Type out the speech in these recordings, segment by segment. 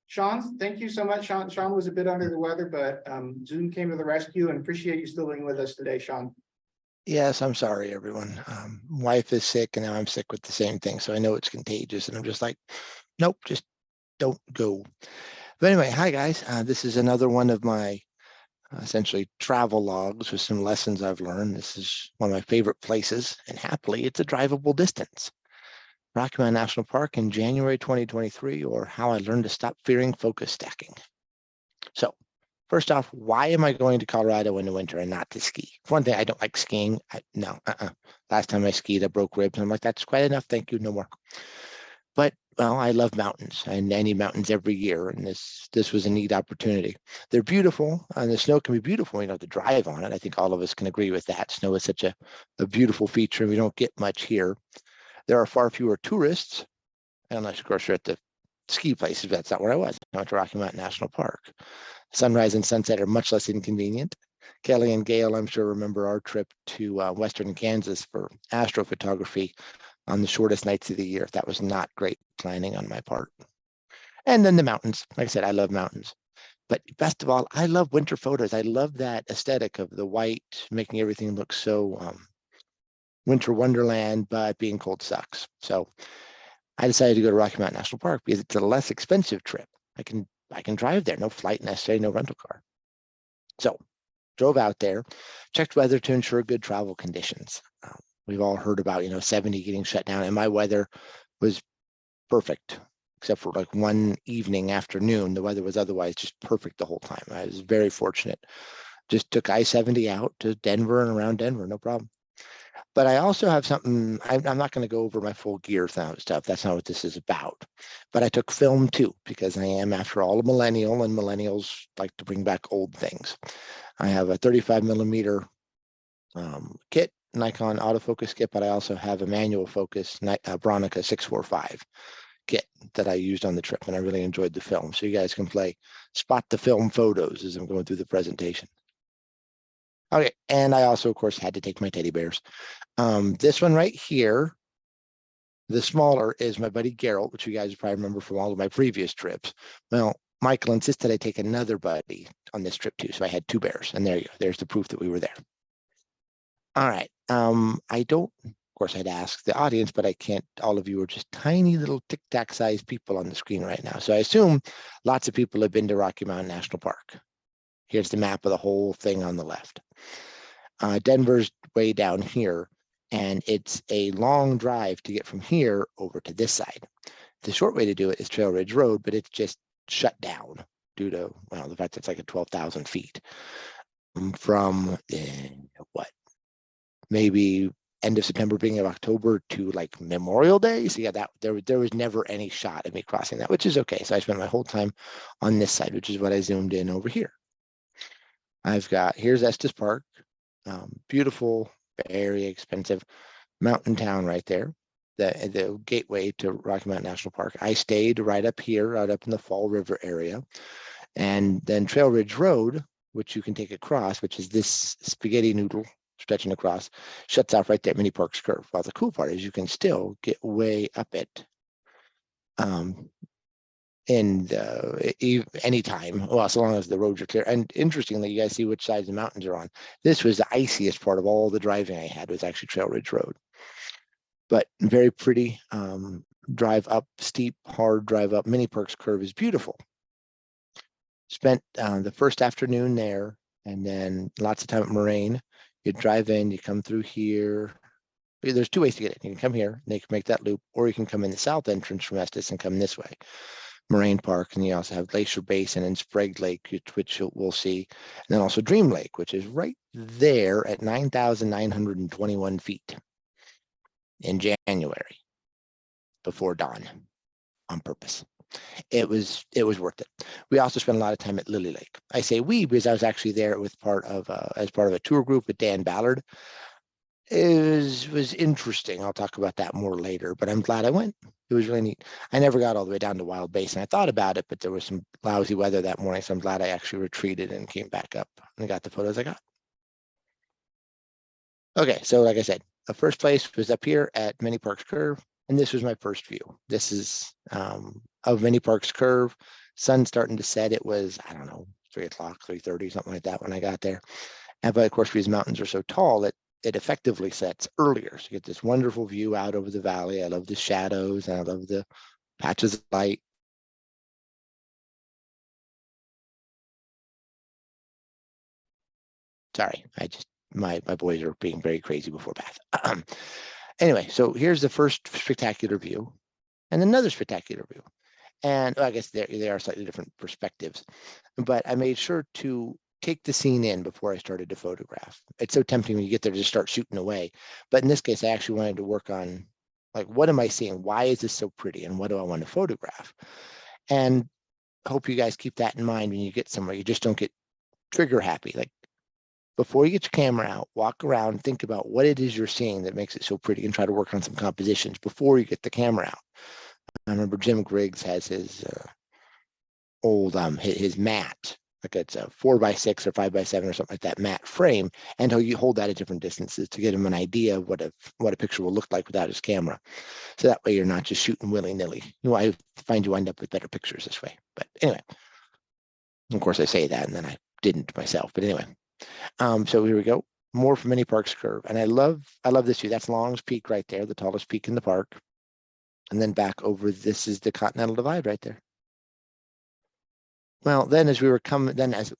Sean, thank you so much. Sean was a bit under the weather, but Zoom came to the rescue, and appreciate you still being with us today, Sean. Yes, I'm sorry, everyone. Wife is sick, and now I'm sick with the same thing. So I know it's contagious, and I'm just like, nope, just don't go. But anyway, hi guys. This is another one of my essentially travel logs with some lessons I've learned. This is one of my favorite places, and happily, it's a drivable distance. Rocky Mountain National Park in January 2023, or how I learned to stop fearing focus stacking. So first off, why am I going to Colorado in the winter and not to ski? For one thing, I don't like skiing. Last time I skied, I broke ribs. And I'm like, that's quite enough. Thank you. No more. But, well, I love mountains, and I need mountains every year. And this was a neat opportunity. They're beautiful, and the snow can be beautiful. You don't have to drive on it. I think all of us can agree with that. Snow is such a beautiful feature, and we don't get much here. There are far fewer tourists, unless, of course, you're at the ski places. That's not where I was. I went to Rocky Mountain National Park. Sunrise and sunset are much less inconvenient. Kelly and Gail, I'm sure, remember our trip to Western Kansas for astrophotography on the shortest nights of the year. That was not great planning on my part. And then the mountains. Like I said, I love mountains. But best of all, I love winter photos. I love that aesthetic of the white, making everything look so winter wonderland, but being cold sucks. So I decided to go to Rocky Mountain National Park because it's a less expensive trip. I can drive there, no flight necessary, no rental car. So drove out there, checked weather to ensure good travel conditions. We've all heard about, 70 getting shut down, and my weather was perfect, except for like one evening afternoon. The weather was otherwise just perfect the whole time. I was very fortunate. Just took I-70 out to Denver and around Denver, no problem. But I also have something, I'm not going to go over my full gear stuff. That's not what this is about. But I took film too, because I am, after all, a millennial, and millennials like to bring back old things. I have a 35 millimeter kit, Nikon autofocus kit, but I also have a manual focus Bronica 645 kit that I used on the trip, and I really enjoyed the film. So you guys can play spot the film photos as I'm going through the presentation. Okay, and I also, of course, had to take my teddy bears. This one right here, the smaller, is my buddy Gerald, which you guys probably remember from all of my previous trips. Well, Michael insisted I take another buddy on this trip too, so I had two bears, and there you go. There's the proof that we were there. All right, I don't, of course, I'd ask the audience, but I can't. All of you are just tiny little tic-tac sized people on the screen right now. So I assume lots of people have been to Rocky Mountain National Park. Here's the map of the whole thing on the left. Denver's way down here, and it's a long drive to get from here over to this side. The short way to do it is Trail Ridge Road, but it's just shut down due to, well, the fact that it's like at 12,000 feet from maybe end of September, beginning of October to like Memorial Day. So yeah, there was never any shot at me crossing that, which is okay. So I spent my whole time on this side, which is what I zoomed in over here. Here's Estes Park, beautiful, very expensive mountain town right there, the gateway to Rocky Mountain National Park. I stayed right up here, right up in the Fall River area. And then Trail Ridge Road, which you can take across, which is this spaghetti noodle stretching across, shuts off right there at Mini Parks Curve. Well, the cool part is you can still get way up it anytime, well, so long as the roads are clear. And interestingly, you guys see which sides the mountains are on. This was the iciest part of all the driving I had, was actually Trail Ridge Road. But very pretty drive up, steep, hard drive up. Mini Parks Curve is beautiful. Spent the first afternoon there, and then lots of time at Moraine. You drive in, you come through here. There's two ways to get in. You can come here, and you can make that loop, or you can come in the south entrance from Estes and come this way. Moraine Park, and you also have Glacier Basin and Sprague Lake, which we'll see, and then also Dream Lake, which is right there at 9,921 feet in January before dawn on purpose. It was worth it. We also spent a lot of time at Lily Lake. I say we because I was actually there with as part of a tour group with Dan Ballard. It was interesting. I'll talk about that more later, but I'm glad I went. It was really neat. I never got all the way down to Wild Basin. I thought about it, but there was some lousy weather that morning, so I'm glad I actually retreated and came back up and got the photos I got. Okay, so like I said, the first place was up here at Mini Parks Curve. And this was my first view. This is of Mini Park's curve. Sun starting to set. It was, I don't know, 3 o'clock, 3:30, something like that when I got there. And but of course, these mountains are so tall that it effectively sets earlier. So you get this wonderful view out over the valley. I love the shadows and I love the patches of light. Sorry, my boys are being very crazy before bath. Anyway, so here's the first spectacular view and another spectacular view. And well, I guess they are slightly different perspectives, but I made sure to take the scene in before I started to photograph. It's so tempting when you get there to just start shooting away. But in this case, I actually wanted to work on, like, what am I seeing? Why is this so pretty? And what do I want to photograph? And I hope you guys keep that in mind when you get somewhere. You just don't get trigger happy. Like, before you get your camera out, walk around, think about what it is you're seeing that makes it so pretty, and try to work on some compositions before you get the camera out. I remember Jim Griggs has his old his mat, like it's a 4x6 or 5x7 or something like that, matte frame, and how you hold that at different distances to get him an idea of what a picture will look like without his camera. So that way you're not just shooting willy-nilly. You know, I find you end up with better pictures this way. But anyway, of course I say that and then I didn't myself. But anyway, so here we go. More from Mini Park's curve, and I love this view. That's Long's Peak right there, the tallest peak in the park. And then back over, this is the Continental Divide right there. Well, then as we were coming, then as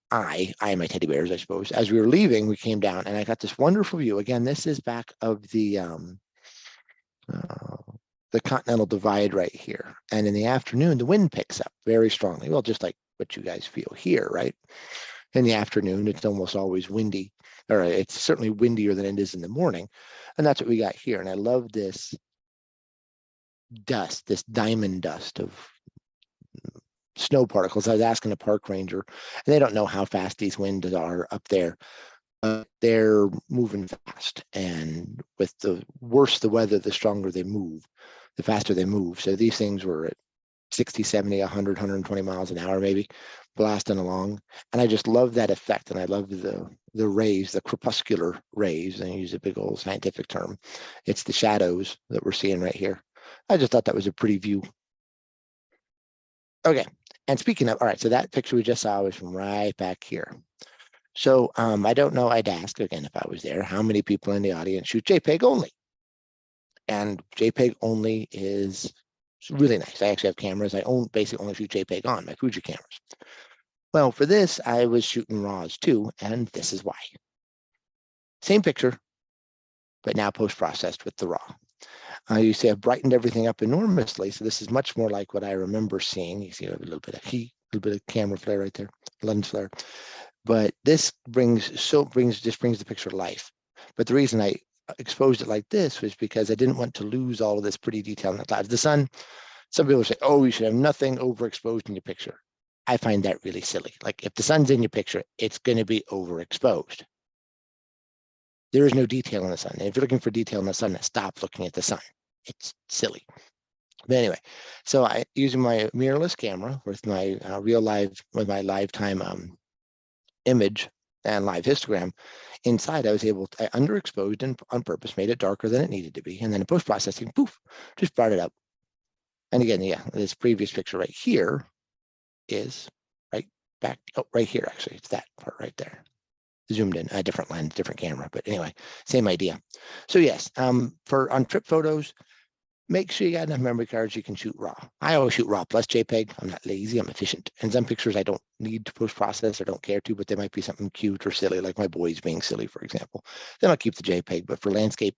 I and my teddy bears, I suppose, as we were leaving, we came down and I got this wonderful view. Again, this is back of the Continental Divide right here. And in the afternoon, the wind picks up very strongly. Well, just like what you guys feel here, right? In the afternoon, it's almost always windy, or it's certainly windier than it is in the morning. And that's what we got here. And I love this dust, this diamond dust of snow particles. I was asking a park ranger, and they don't know how fast these winds are up there. They're moving fast, and with the worse the weather, the stronger they move, the faster they move. So these things were at 60, 70, 100, 120 miles an hour, maybe, blasting along. And I just love that effect. And I love the rays, the crepuscular rays, and I use a big old scientific term. It's the shadows that we're seeing right here. I just thought that was a pretty view. Okay, and speaking of, all right, so that picture we just saw was from right back here. So I don't know, I'd ask again if I was there, how many people in the audience shoot JPEG only? And JPEG only is really nice. I actually have cameras. I basically only shoot JPEG on my Fuji cameras. Well, for this, I was shooting RAWs too, and this is why. Same picture, but now post-processed with the RAW. You see I've brightened everything up enormously, so this is much more like what I remember seeing. You see a little bit of heat, a little bit of camera flare right there, lens flare. But this brings the picture to life. But the reason I exposed it like this was because I didn't want to lose all of this pretty detail in the clouds. The sun, some people say, oh, you should have nothing overexposed in your picture. I find that really silly. Like, if the sun's in your picture, it's going to be overexposed. There is no detail in the sun. And if you're looking for detail in the sun, stop looking at the sun. It's silly. But anyway, so I using my mirrorless camera with my my lifetime image and live histogram. Inside, I was able to, I underexposed and on purpose made it darker than it needed to be. And then in post-processing, poof, just brought it up. And again, yeah, this previous picture right here is right back, right here, actually. It's that part right there. Zoomed in, a different lens, different camera. But anyway, same idea. So yes, on trip photos, make sure you got enough memory cards you can shoot RAW. I always shoot RAW plus JPEG. I'm not lazy, I'm efficient. And some pictures I don't need to post-process or don't care to, but they might be something cute or silly, like my boys being silly, for example. Then I'll keep the JPEG, but for landscape,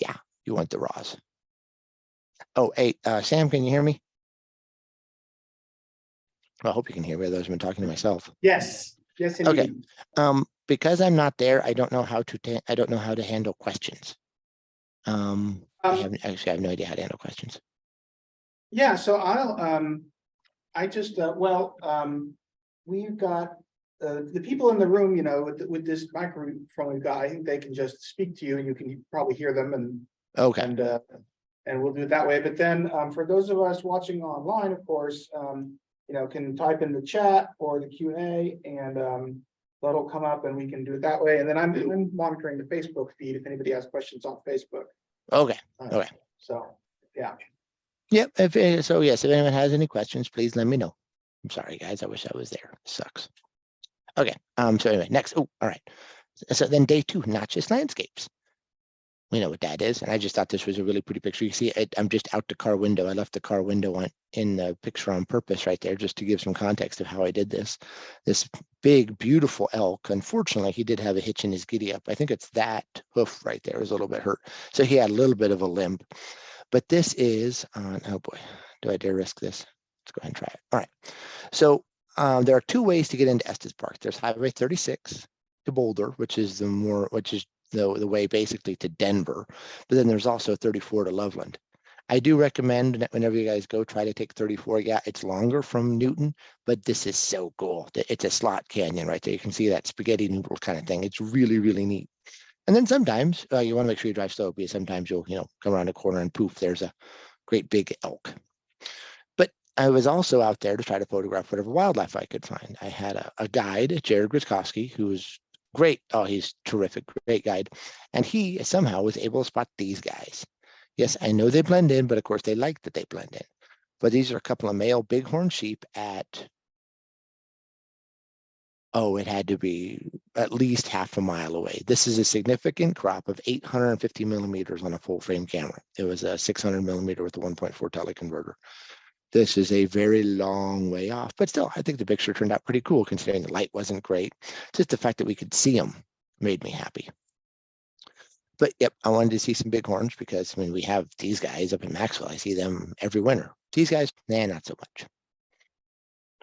yeah, you want the RAWs. Oh, hey, Sam, can you hear me? Well, I hope you can hear me, otherwise I've been talking to myself. Yes, yes, indeed. Okay, because I'm not there, I don't know how to handle questions. I have no idea how to handle questions. Yeah, so we've got the people in the room, you know, with this microphone we've got. I think they can just speak to you and you can probably hear them, and okay, and we'll do it that way. But then for those of us watching online, of course, you know, can type in the chat or the Q&A, and that'll come up and we can do it that way. And then I'm monitoring the Facebook feed if anybody has questions on Facebook. okay, okay. So Yeah. Yep. So yes, if anyone has any questions, please let me know. I'm sorry, guys. I wish I was there. It sucks. Okay. So anyway, next. Oh, all right. So then day 2, not just landscapes. We know what that is. And I just thought this was a really pretty picture. You see, I'm just out the car window. I left the car window in the picture on purpose right there, just to give some context of how I did this. This big, beautiful elk. Unfortunately, he did have a hitch in his giddy up. I think it's that hoof right there was a little bit hurt. So he had a little bit of a limp. But this is on, oh boy, do I dare risk this? Let's go ahead and try it. All right. So there are 2 ways to get into Estes Park. There's Highway 36 to Boulder, which is the way basically to Denver. But then there's also 34 to Loveland. I do recommend that whenever you guys go, try to take 34. Yeah, it's longer from Newton, but this is so cool. It's a slot canyon right there. You can see that spaghetti noodle kind of thing. It's really, really neat. And then sometimes you want to make sure you drive slow, because sometimes you'll, come around a corner and poof, there's a great big elk. But I was also out there to try to photograph whatever wildlife I could find. I had a guide, Jared Griskowski, who was great. Oh, he's terrific, great guide. And he somehow was able to spot these guys. Yes, I know they blend in, but of course they like that they blend in. But these are a couple of male bighorn sheep at, it had to be at least half a mile away. This is a significant crop of 850 millimeters on a full frame camera. It was a 600 millimeter with a 1.4 teleconverter. This is a very long way off, but still, I think the picture turned out pretty cool considering the light wasn't great. Just the fact that we could see them made me happy. But yep, I wanted to see some bighorns because, we have these guys up in Maxwell. I see them every winter. These guys, not so much.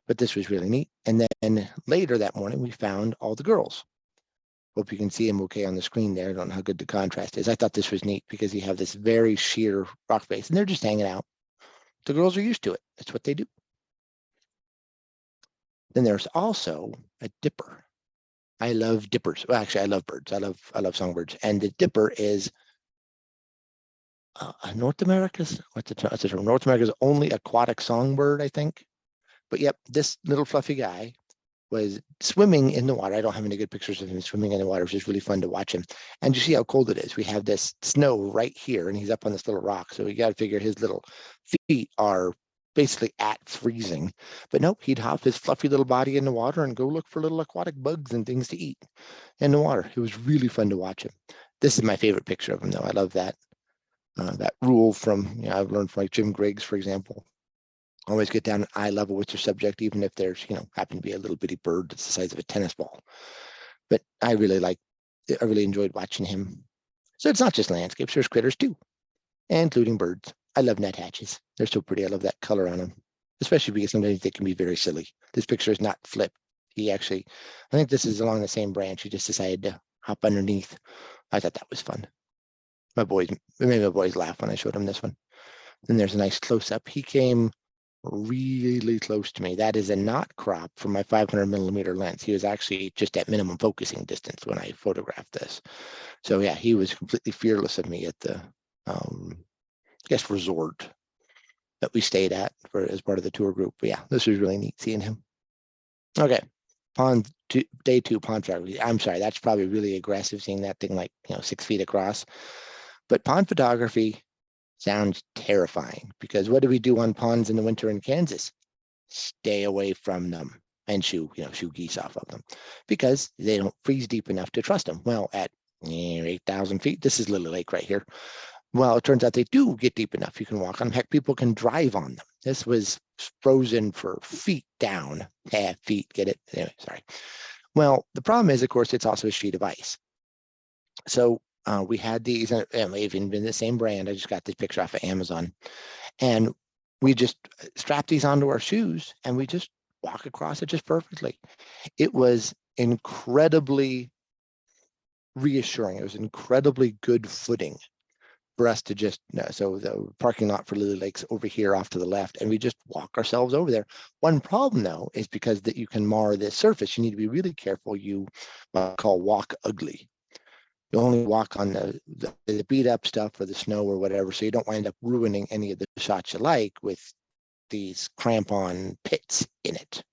But this was really neat. And then later that morning, we found all the girls. Hope you can see them okay on the screen there. I don't know how good the contrast is. I thought this was neat because you have this very sheer rock face and they're just hanging out. The girls are used to it. That's what they do. Then there's also a dipper. I love dippers. Well, actually, I love birds. I love songbirds. And the dipper is North America's, what's the term? North America's only aquatic songbird, I think. But yep, this little fluffy guy was swimming in the water. I don't have any good pictures of him swimming in the water. It's just really fun to watch him. And you see how cold it is. We have this snow right here, and he's up on this little rock. So you got to figure his little feet are basically at freezing. But nope, he'd hop his fluffy little body in the water and go look for little aquatic bugs and things to eat in the water. It was really fun to watch him. This is my favorite picture of him, though. I love that. That rule from, I've learned from like Jim Griggs, for example. Always get down at eye level with your subject, even if there's, happen to be a little bitty bird that's the size of a tennis ball. But I really enjoyed watching him. So it's not just landscapes, there's critters too, including birds. I love nuthatches. They're so pretty. I love that color on them, especially because sometimes they can be very silly. This picture is not flipped. I think this is along the same branch. He just decided to hop underneath. I thought that was fun. It made my boys laugh when I showed them this one. Then there's a nice close up. He came really close to me. That is a knot crop from my 500 millimeter lens. He was actually just at minimum focusing distance when I photographed this. So yeah, he was completely fearless of me at the, resort that we stayed at as part of the tour group. But yeah, this was really neat seeing him. Okay, day 2 pond photography. I'm sorry, that's probably really aggressive seeing that thing like 6 feet across. But pond photography sounds terrifying because what do we do on ponds in the winter in Kansas? Stay away from them and shoo geese off of them because they don't freeze deep enough to trust them. Well, at 8,000 feet, this is Lily Lake right here. Well, it turns out they do get deep enough. You can walk on them. Heck, people can drive on them. This was frozen for feet down. Feet, get it? Anyway, sorry. Well, the problem is, of course, it's also a sheet of ice. So we had these, and they've even been the same brand. I just got this picture off of Amazon. And we just strap these onto our shoes and we just walk across it just perfectly. It was incredibly reassuring. It was incredibly good footing for us to just, so the parking lot for Lily Lake's over here off to the left, and we just walk ourselves over there. One problem though is because that you can mar this surface, you need to be really careful. You call walk ugly. You only walk on the beat up stuff or the snow or whatever, so you don't wind up ruining any of the shots you like with these crampon pits in it.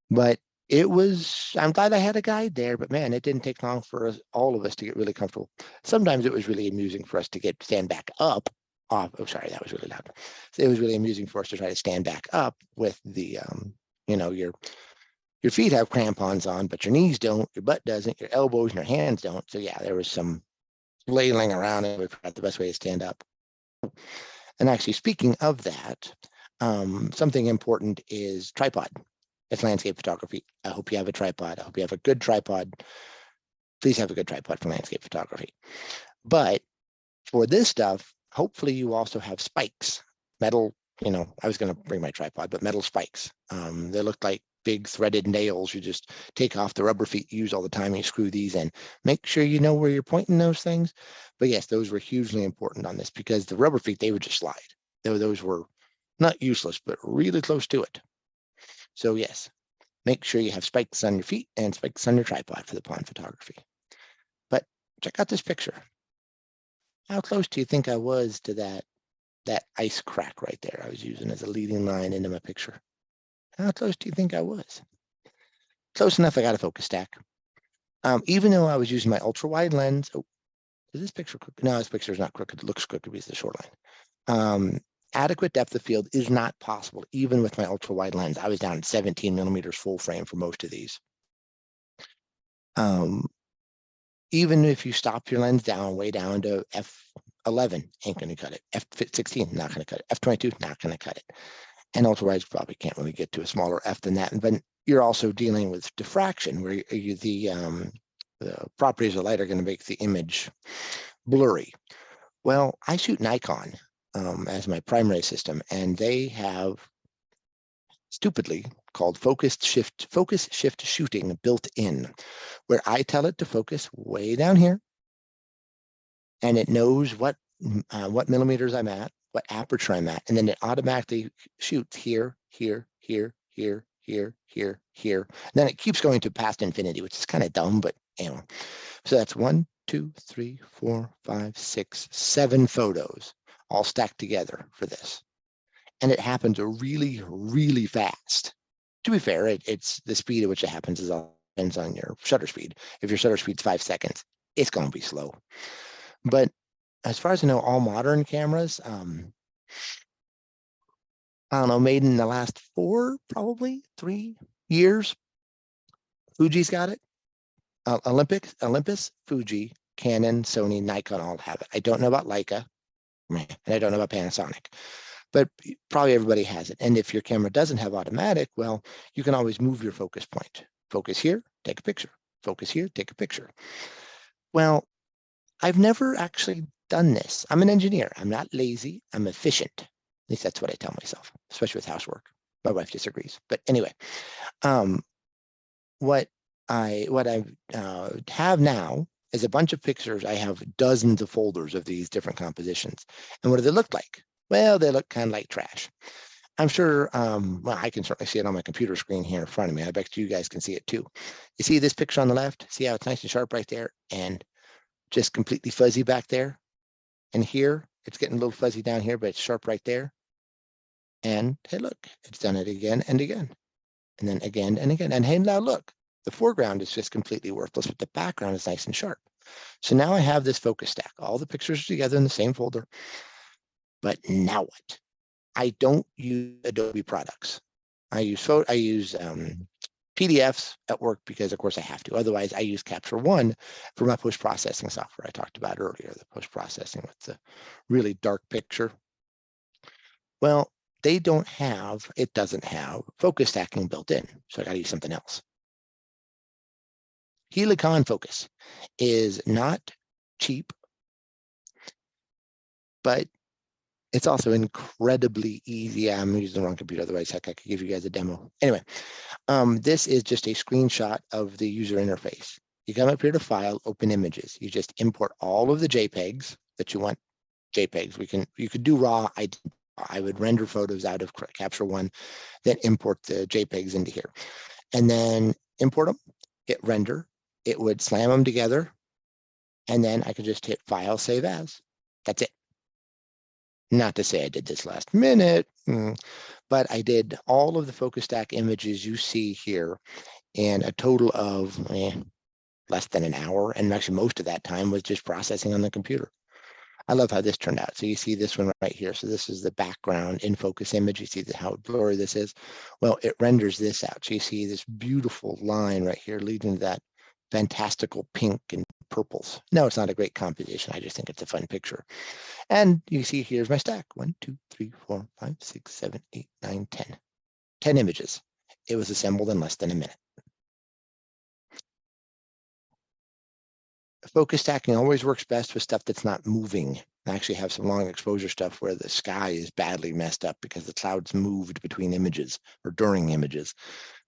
But I'm glad I had a guide there, but man, it didn't take long for all of us to get really comfortable. Sometimes it was really amusing for us to stand back up off. Oh, sorry, that was really loud. So it was really amusing for us to try to stand back up with the, you know, your feet have crampons on, but your knees don't, your butt doesn't, your elbows and your hands don't. So yeah, there was some flailing around and we forgot the best way to stand up. And actually, speaking of that, something important is tripod. It's landscape photography. I hope you have a tripod. I hope you have a good tripod. Please have a good tripod for landscape photography. But for this stuff, hopefully you also have spikes, metal, you know, I was going to bring my tripod, but metal spikes. They look like big threaded nails. You just take off the rubber feet you use all the time and you screw these in. Make sure you know where you're pointing those things. But yes, those were hugely important on this because the rubber feet, they would just slide. Those were not useless, but really close to it. So yes, make sure you have spikes on your feet and spikes on your tripod for the pond photography. But check out this picture. How close do you think I was to that ice crack right there I was using as a leading line into my picture? How close do you think I was? Close enough, I got a focus stack. Even though I was using my ultra wide lens, oh, is this picture crooked? No, this picture is not crooked. It looks crooked because of the shoreline. Adequate depth of field is not possible, even with my ultra wide lens. I was down at 17 millimeters full frame for most of these. Even if you stop your lens down, way down to f11, ain't going to cut it. f16, not going to cut it. f22, not going to cut it. And ultra wides probably can't really get to a smaller f than that. But you're also dealing with diffraction, where the properties of light are going to make the image blurry. Well, I shoot Nikon as my primary system, and they have stupidly called focus shift shooting built in, where I tell it to focus way down here, and it knows what millimeters I'm at, what aperture I'm at, and then it automatically shoots here, here, here, here, here, here, here. And then it keeps going to past infinity, which is kind of dumb, but anyway. So that's 1, 2, 3, 4, 5, 6, 7 photos all stacked together for this. And it happens really, really fast. To be fair, it's the speed at which it happens depends on your shutter speed. If your shutter speed's 5 seconds, it's going to be slow. But as far as I know, all modern cameras, I don't know, made in the last 3 years, Fuji's got it. Olympus, Fuji, Canon, Sony, Nikon all have it. I don't know about Leica, and I don't know about Panasonic, but probably everybody has it. And if your camera doesn't have automatic, well, you can always move your focus point. Focus here, take a picture. Focus here, take a picture. Well, I've never actually done this. I'm an engineer. I'm not lazy. I'm efficient. At least that's what I tell myself, especially with housework. My wife disagrees. But anyway, what I have now is a bunch of pictures. I have dozens of folders of these different compositions. And what do they look like? Well, they look kind of like trash. I'm sure, well, I can certainly see it on my computer screen here in front of me. I bet you guys can see it too. You see this picture on the left? See how it's nice and sharp right there and just completely fuzzy back there? And here, it's getting a little fuzzy down here, but it's sharp right there. And hey, look, it's done it again and again. And then again and again. And hey, now look, the foreground is just completely worthless, but the background is nice and sharp. So now I have this focus stack. All the pictures are together in the same folder. But now what? I don't use Adobe products. I use PDFs at work because, of course, I have to. Otherwise, I use Capture One for my post-processing software I talked about earlier, the post-processing with the really dark picture. Well, it doesn't have focus stacking built in, so I got to use something else. Helicon Focus is not cheap, but it's also incredibly easy. I'm using the wrong computer, otherwise, heck, I could give you guys a demo. Anyway, this is just a screenshot of the user interface. You come up here to File, Open Images. You just import all of the JPEGs that you want. JPEGs. You could do RAW. I would render photos out of Capture One, then import the JPEGs into here, and then import them. Hit Render. It would slam them together, and then I could just hit File, Save As. That's it. Not to say I did this last minute, but I did all of the focus stack images you see here in a total of less than an hour. And actually most of that time was just processing on the computer. I love how this turned out. So you see this one right here. So this is the background in focus image. You see how blurry this is. Well, it renders this out. So you see this beautiful line right here leading to that fantastical pink and purples. No, it's not a great composition. I just think it's a fun picture. And you see here's my stack. 1, 2, 3, 4, 5, 6, 7, 8, 9, 10. 10 images. It was assembled in less than a minute. Focus stacking always works best with stuff that's not moving. I actually have some long exposure stuff where the sky is badly messed up because the clouds moved between images or during images.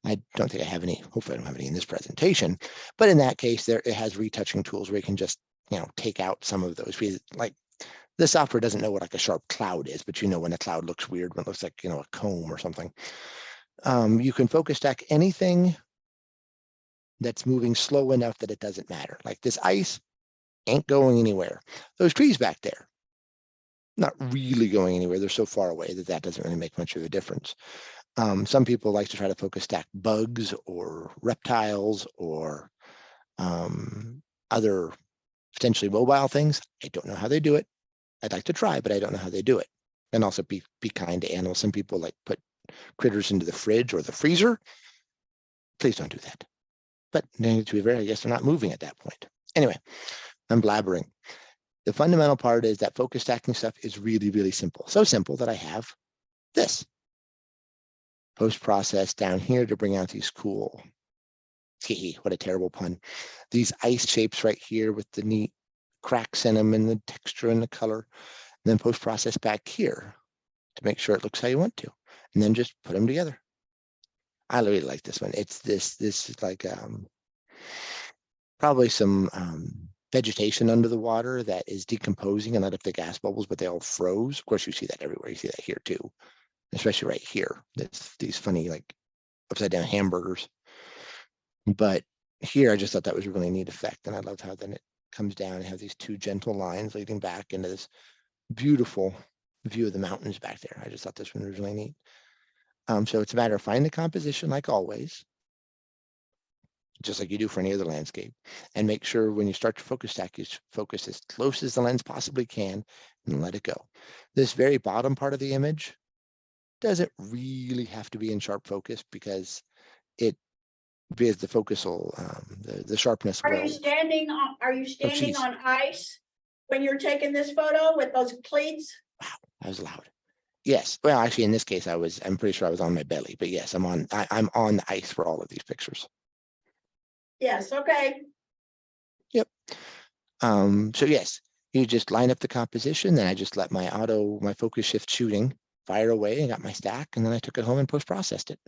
I don't think I have any, hopefully I don't have any in this presentation, but in that case, it has retouching tools where you can just, take out some of those. Like the software doesn't know what like a sharp cloud is, but when a cloud looks weird, when it looks like, a comb or something. You can focus stack anything that's moving slow enough that it doesn't matter. Like this ice ain't going anywhere. Those trees back there, not really going anywhere. They're so far away that doesn't really make much of a difference. Some people like to try to focus stack bugs or reptiles or other potentially mobile things. I don't know how they do it. I'd like to try, but I don't know how they do it. And also be kind to animals. Some people like put critters into the fridge or the freezer. Please don't do that. But to be fair, I guess they're not moving at that point. Anyway, I'm blabbering. The fundamental part is that focus stacking stuff is really, really simple. So simple that I have this post-process down here to bring out these cool, what a terrible pun, these ice shapes right here with the neat cracks in them and the texture and the color, and then post-process back here to make sure it looks how you want to, and then just put them together. I really like this one. It's this is like probably some vegetation under the water that is decomposing and let up the gas bubbles, but they all froze. Of course, you see that everywhere. You see that here too, especially right here. These funny like upside down hamburgers. But here, I just thought that was a really neat effect, and I love how then it comes down and have these two gentle lines leading back into this beautiful view of the mountains back there. I just thought this one was really neat. So it's a matter of finding the composition, like always, just like you do for any other landscape, and make sure when you start to focus stack, you focus as close as the lens possibly can and let it go. This very bottom part of the image doesn't really have to be in sharp focus because the focus will, the sharpness will. Are you standing on ice when you're taking this photo with those cleats? Wow, that was loud. Yes. Well, actually, in this case, I'm pretty sure I was on my belly, but yes, I'm on the ice for all of these pictures. Yes. Okay. Yep. So yes, you just line up the composition. Then I just let my focus shift shooting fire away and got my stack, and then I took it home and post-processed it.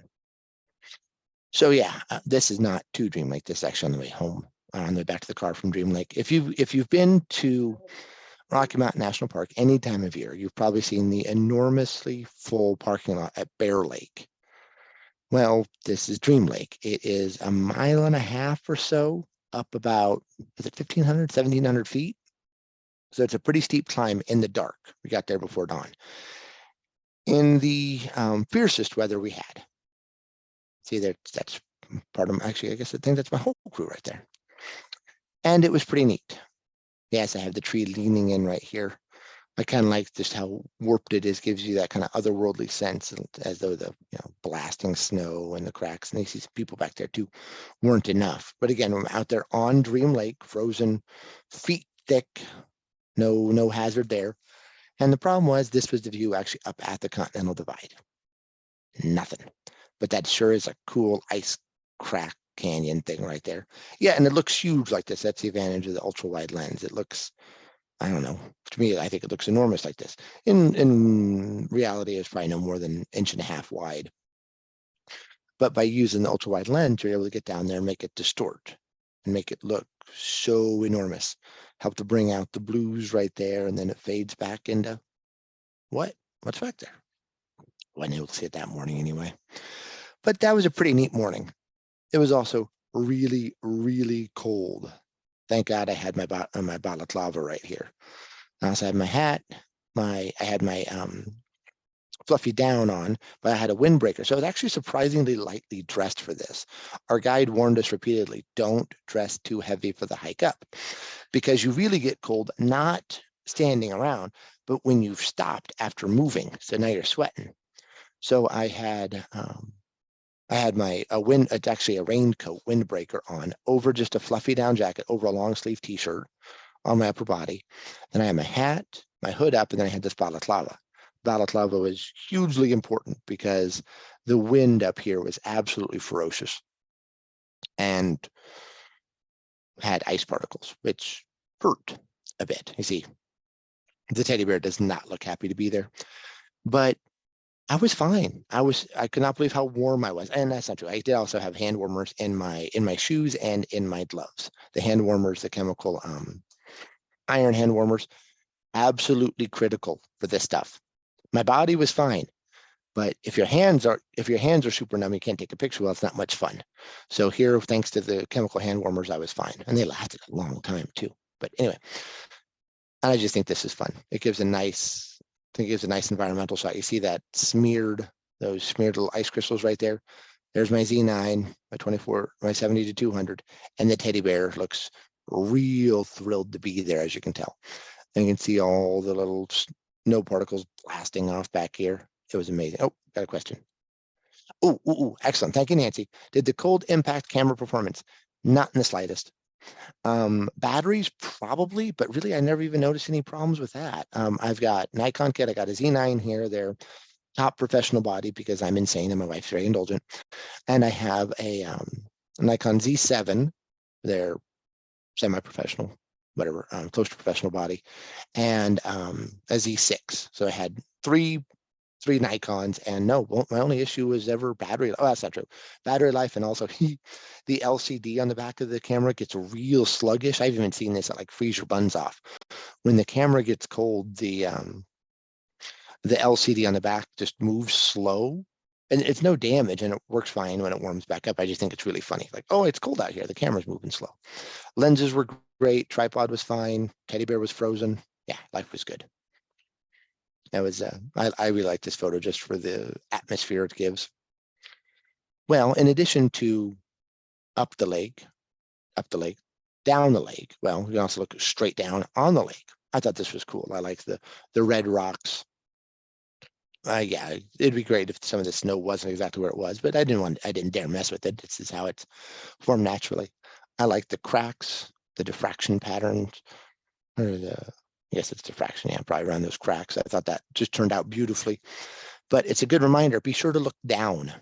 So yeah, this is not to Dream Lake. This is actually on the way home, on the way back to the car from Dream Lake. If you've been to Rocky Mountain National Park any time of year, you've probably seen the enormously full parking lot at Bear Lake. Well, this is Dream Lake. It is 1.5 miles or so up about, is it 1,500, 1,700 feet? So it's a pretty steep climb in the dark. We got there before dawn. In the fiercest weather we had. See, that's part of, actually, I guess I think that's my whole crew right there. And it was pretty neat. Yes, I have the tree leaning in right here. I kind of like just how warped it is, gives you that kind of otherworldly sense, as though the blasting snow and the cracks, and you see some people back there too, weren't enough. But again, I'm out there on Dream Lake, frozen, feet thick, no hazard there. And the problem was this was the view actually up at the Continental Divide. Nothing. But that sure is a cool ice crack canyon thing right there. Yeah, and it looks huge like this. That's the advantage of the ultra wide lens. It looks, I don't know, to me, I think it looks enormous like this. In reality, it's probably no more than 1.5 inches wide. But by using the ultra wide lens, you're able to get down there and make it distort and make it look so enormous. Help to bring out the blues right there, and then it fades back into what's back there. Wasn't able to see it that morning anyway. But that was a pretty neat morning. It was also really, really cold. Thank God I had my balaclava right here. I also had my hat. I had my fluffy down on, but I had a windbreaker. So I was actually surprisingly lightly dressed for this. Our guide warned us repeatedly, don't dress too heavy for the hike up, because you really get cold, not standing around, but when you've stopped after moving, so now you're sweating. So I had it's actually a raincoat windbreaker on over just a fluffy down jacket over a long sleeve t-shirt on my upper body. Then I had my hat, my hood up, and then I had this balaclava. Balaclava was hugely important because the wind up here was absolutely ferocious and had ice particles, which hurt a bit. You see, the teddy bear does not look happy to be there, but I was fine. I could not believe how warm I was. And that's not true. I did also have hand warmers in my shoes and in my gloves. The hand warmers, the chemical iron hand warmers, absolutely critical for this stuff. My body was fine, but if your hands are super numb, you can't take a picture. Well, it's not much fun. So here, thanks to the chemical hand warmers, I was fine, and they lasted a long time too. But anyway, I just think this is fun. It gives a nice environmental shot. You see that those smeared little ice crystals right there. There's my Z9, my 24, my 70 to 200, and the teddy bear looks real thrilled to be there, as you can tell. And you can see all the little snow particles blasting off back here. It was amazing. Oh, got a question. Oh, excellent. Thank you, Nancy. Did the cold impact camera performance? Not in the slightest. Batteries probably, but really I never even noticed any problems with that. I've got Nikon kit. I got a Z9 here. They're top professional body because I'm insane and my wife's very indulgent. And I have a Nikon Z7. They're semi-professional, whatever, close to professional body, and a Z6. So I had three Nikons, and no, my only issue was ever battery. Oh, that's not true. Battery life, and also the LCD on the back of the camera gets real sluggish. I've even seen this at like freeze your buns off. When the camera gets cold, the LCD on the back just moves slow, and it's no damage, and it works fine when it warms back up. I just think it's really funny. Like, oh, it's cold out here. The camera's moving slow. Lenses were great. Tripod was fine. Teddy bear was frozen. Yeah, life was good. That was I really like this photo just for the atmosphere it gives. Well, in addition to up the lake, down the lake, well, you can also look straight down on the lake. I thought this was cool. I like the red rocks. Yeah, it'd be great if some of the snow wasn't exactly where it was, but I didn't dare mess with it. This is how it's formed naturally. I like the cracks, the diffraction patterns, or yes, it's diffraction, yeah, probably around those cracks. I thought that just turned out beautifully. But it's a good reminder, be sure to look down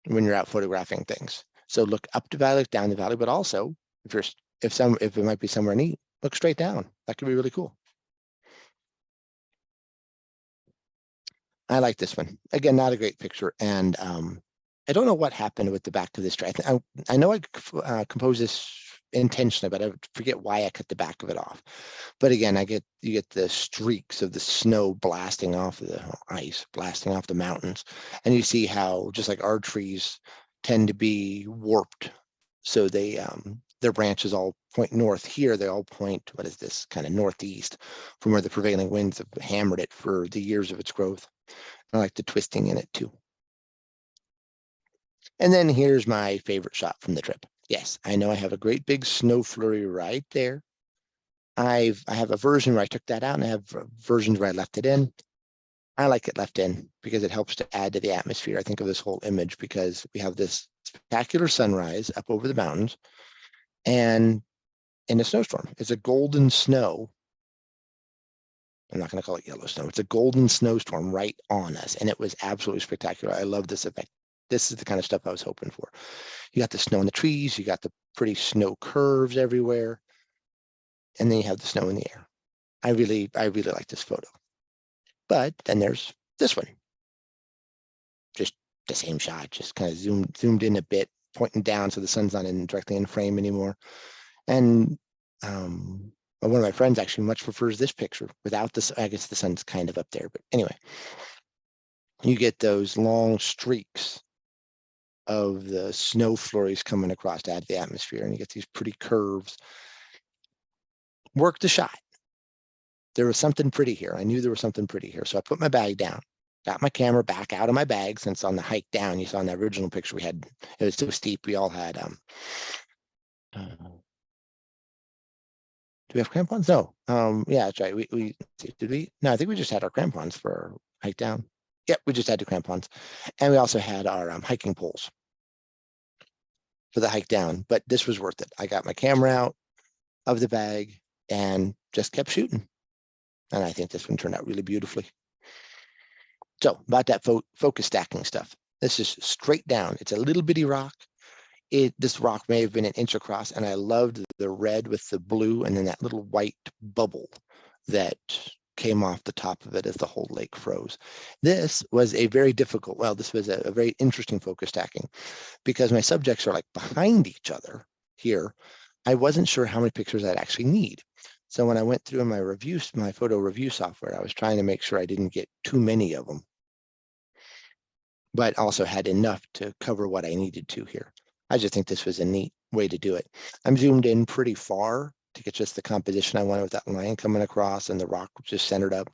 when you're out photographing things. So look up the valley, down the valley, but also if it might be somewhere neat, look straight down. That could be really cool. I like this one. Again, not a great picture. And I don't know what happened with the back of this tray. I know I composed this intentionally, but I forget why I cut the back of it off. But again, you get the streaks of the snow blasting off the ice, blasting off the mountains. And you see how, just like our trees tend to be warped. So their branches all point north. Here, they all point, what is this, kind of northeast from where the prevailing winds have hammered it for the years of its growth. I like the twisting in it too. And then here's my favorite shot from the trip. Yes, I know I have a great big snow flurry right there. I have a version where I took that out, and I have versions where I left it in. I like it left in because it helps to add to the atmosphere, I think, of this whole image, because we have this spectacular sunrise up over the mountains and in a snowstorm. It's a golden snow. I'm not going to call it yellow snow. It's a golden snowstorm right on us, and it was absolutely spectacular. I love this effect. This is the kind of stuff I was hoping for. You got the snow in the trees, you got the pretty snow curves everywhere, and then you have the snow in the air. I really like this photo. But then there's this one. Just the same shot, just kind of zoomed in a bit, pointing down so the sun's not directly in frame anymore. And one of my friends actually much prefers this picture without this. I guess the sun's kind of up there, but anyway, you get those long streaks of the snow flurries coming across to add to the atmosphere, and you get these pretty curves. Work the shot. There was something pretty here. I knew there was something pretty here, so I put my bag down, got my camera back out of my bag, since on the hike down, you saw in the original picture we had, it was so steep, we all had Do we have crampons? No. Yeah, that's right. Did we? No, I think we just had our crampons for our hike down. Yep, we just had the crampons. And we also had our hiking poles for the hike down, but this was worth it. I got my camera out of the bag and just kept shooting. And I think this one turned out really beautifully. So about that focus stacking stuff. This is straight down. It's a little bitty rock. This rock may have been an inch across, and I loved the red with the blue and then that little white bubble that came off the top of it as the whole lake froze. This was a very difficult, well, this was a very interesting focus stacking because my subjects are like behind each other here. I wasn't sure how many pictures I'd actually need. So when I went through my photo review software, I was trying to make sure I didn't get too many of them, but also had enough to cover what I needed to here. I just think this was a neat way to do it. I'm zoomed in pretty far to get just the composition I wanted with that line coming across and the rock just centered up.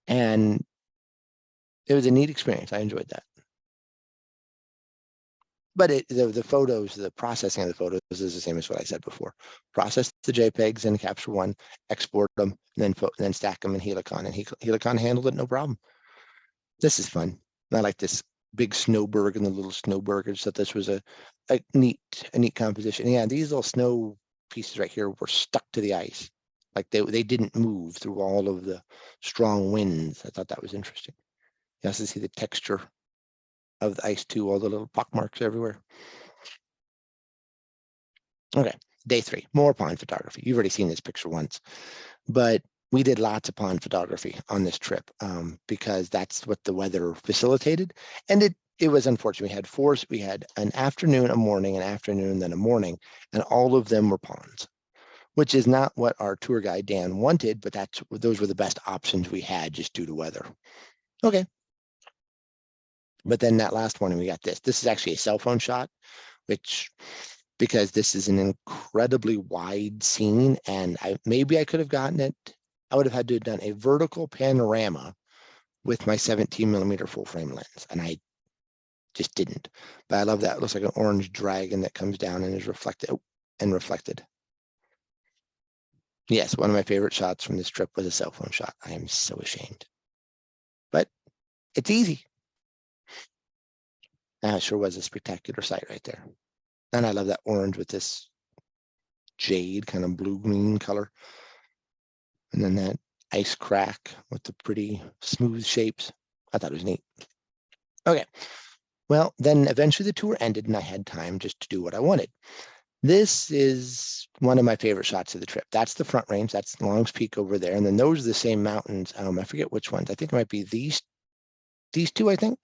And it was a neat experience. I enjoyed that. But the photos, the processing of the photos is the same as what I said before. Process the JPEGs in Capture One, export them, and then stack them in Helicon. And Helicon handled it no problem. This is fun. I like this big snowberg and the little snowberg. I just thought this was a neat composition. Yeah, these little snow pieces right here were stuck to the ice. Like they didn't move through all of the strong winds. I thought that was interesting. You also see the texture of the ice too, all the little pock marks everywhere. Okay, day 3, more pond photography. You've already seen this picture once, but we did lots of pond photography on this trip because that's what the weather facilitated. And it was unfortunate. We had an afternoon, a morning, an afternoon, then a morning, and all of them were ponds, which is not what our tour guide Dan wanted, but those were the best options we had just due to weather. Okay. But then that last one, we got this. This is actually a cell phone shot, because this is an incredibly wide scene, and maybe I could have gotten it. I would have had to have done a vertical panorama with my 17mm full frame lens, and I just didn't. But I love that. It looks like an orange dragon that comes down and is reflected. Yes, one of my favorite shots from this trip was a cell phone shot. I am so ashamed. But it's easy. It sure was a spectacular sight right there. And I love that orange with this jade kind of blue-green color. And then that ice crack with the pretty smooth shapes. I thought it was neat. Okay. Well, then eventually the tour ended and I had time just to do what I wanted. This is one of my favorite shots of the trip. That's the Front Range. That's Long's Peak over there. And then those are the same mountains. I forget which ones. I think it might be these two, I think.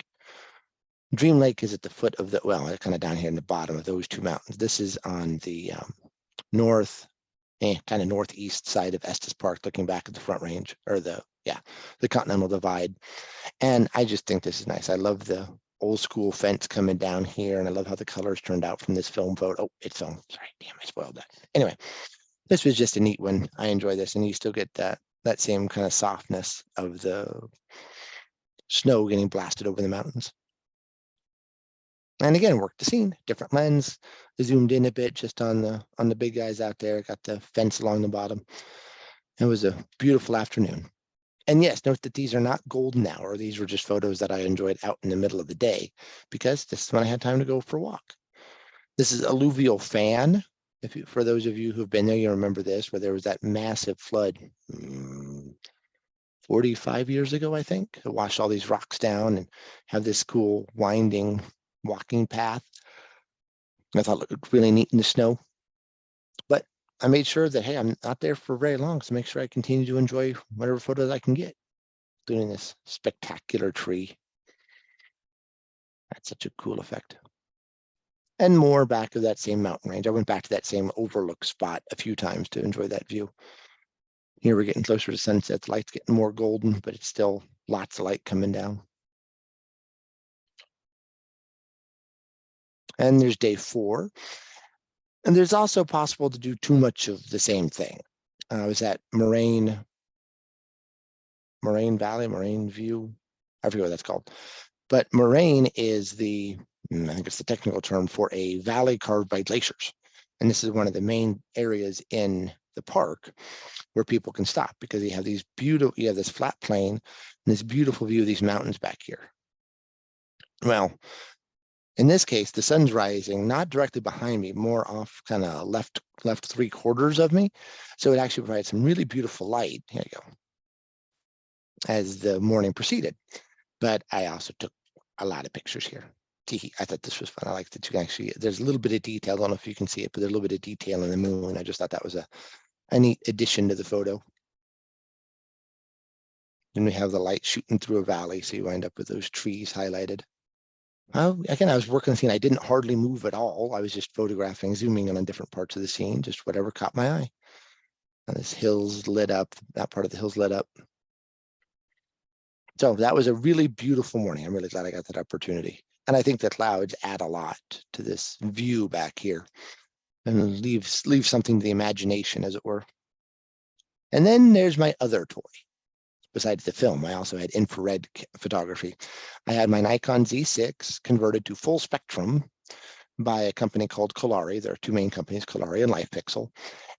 Dream Lake is at the foot of kind of down here in the bottom of those two mountains. This is on the kind of northeast side of Estes Park, looking back at the Front Range, or the Continental Divide. And I just think this is nice. I love the old school fence coming down here, and I love how the colors turned out from this film photo. Oh, it's film. Sorry, damn, I spoiled that. Anyway, this was just a neat one. I enjoy this, and you still get that same kind of softness of the snow getting blasted over the mountains. And again, worked the scene, different lens, zoomed in a bit just on the big guys out there, got the fence along the bottom. It was a beautiful afternoon. And yes, note that these are not golden hour. These were just photos that I enjoyed out in the middle of the day because this is when I had time to go for a walk. This is Alluvial Fan. For those of you who've been there, you remember this, where there was that massive flood 45 years ago, I think. It washed all these rocks down and have this cool winding walking path. I thought it looked really neat in the snow. But I made sure that, hey, I'm not there for very long, so make sure I continue to enjoy whatever photos I can get doing this spectacular tree. That's such a cool effect. And more back of that same mountain range. I went back to that same overlook spot a few times to enjoy that view. Here we're getting closer to sunset. The light's getting more golden, but it's still lots of light coming down. And there's day 4. And there's also possible to do too much of the same thing. I was at Moraine View. I forget what that's called. But moraine is I think it's the technical term for a valley carved by glaciers. And this is one of the main areas in the park where people can stop, because you have these beautiful, you have this flat plain and this beautiful view of these mountains back here. Well, in this case, the sun's rising, not directly behind me, more off kind of left 3/4 of me. So it actually provides some really beautiful light. Here you go. As the morning proceeded. But I also took a lot of pictures here. I thought this was fun. I like that you can actually, there's a little bit of detail. I don't know if you can see it, but there's a little bit of detail in the moon. I just thought that was a neat addition to the photo. Then we have the light shooting through a valley, so you wind up with those trees highlighted. Well, again, I was working the scene. I didn't hardly move at all. I was just photographing, zooming in on different parts of the scene, just whatever caught my eye. And this hill's lit up, that part of the hill's lit up. So that was a really beautiful morning. I'm really glad I got that opportunity. And I think the clouds add a lot to this view back here and leave something to the imagination, as it were. And then there's my other toy. Besides the film, I also had infrared photography. I had my Nikon Z6 converted to full spectrum by a company called Kolari. There are two main companies, Kolari and LifePixel.